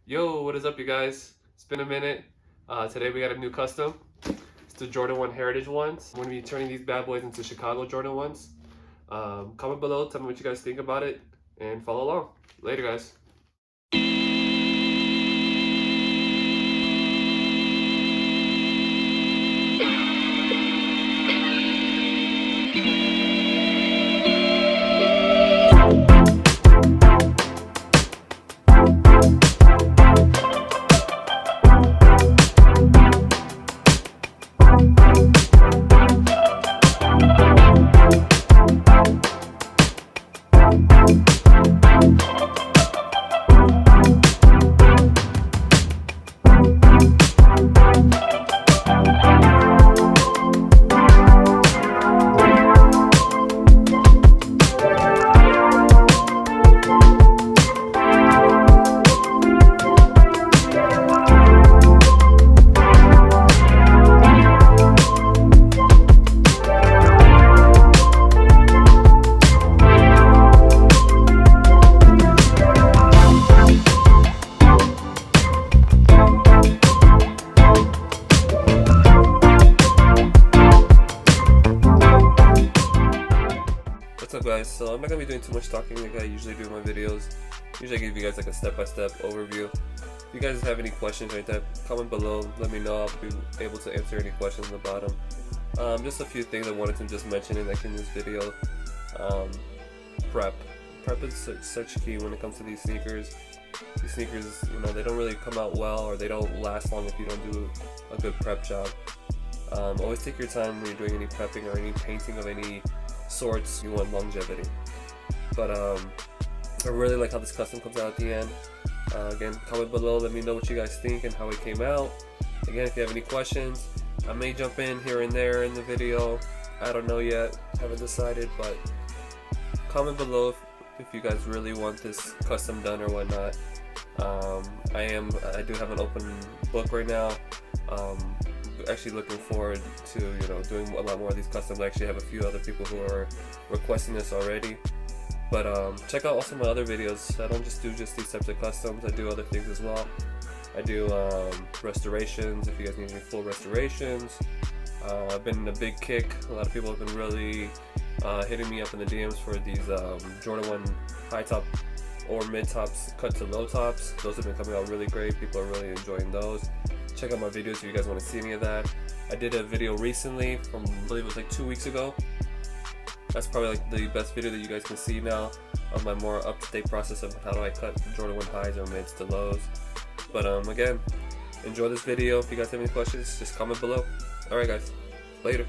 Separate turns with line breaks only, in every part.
Yo, what is up, you guys? It's been a minute. Today we got a new custom. It's the Jordan 1 Heritage ones. I'm going to be turning these bad boys into Chicago Jordan 1s. Comment below, tell me what you guys think about it, and follow along. Later, guys. What's up, guys? So I'm not gonna be doing too much talking like I usually do in my videos. Usually I give you guys like a step-by-step overview. If you guys have any questions or anything, comment below, let me know. I'll be able to answer any questions about them. Just a few things I wanted to just mention in this video. Prep is such key when it comes to these sneakers. These sneakers, they don't really come out well, or they don't last long if you don't do a good prep job. Always take your time when you're doing any prepping or any painting of any sorts. You want longevity. But I really like how this custom comes out at the end. Again, comment below, let me know what you guys think and how it came out. Again, if you have any questions, I may jump in here and there in the video. I don't know yet, haven't decided, but comment below if you guys really want this custom done or whatnot. I do have an open book right now. Actually looking forward to doing a lot more of these customs. I actually have a few other people who are requesting this already, but check out also my other videos. I don't just do these types of customs, I do other things as well. I do restorations, if you guys need any full restorations. I've been in a big kick. A lot of people have been really hitting me up in the DMs for these Jordan 1 high top or mid tops cut to low tops. Those have been coming out really great. People are really enjoying those. Check out my videos if you guys want to see any of that. I did a video recently from, I believe it was like 2 weeks ago. That's probably like the best video that you guys can see now of my more up-to-date process of how do I cut Jordan 1 highs or mids to lows. But again, enjoy this video. If you guys have any questions, just comment below. Alright guys, later.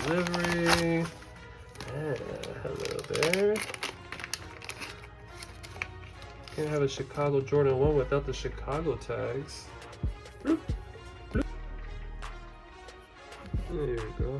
Delivery. Hello there. Can't have a Chicago Jordan 1 without the Chicago tags. Bloop, bloop. There you go.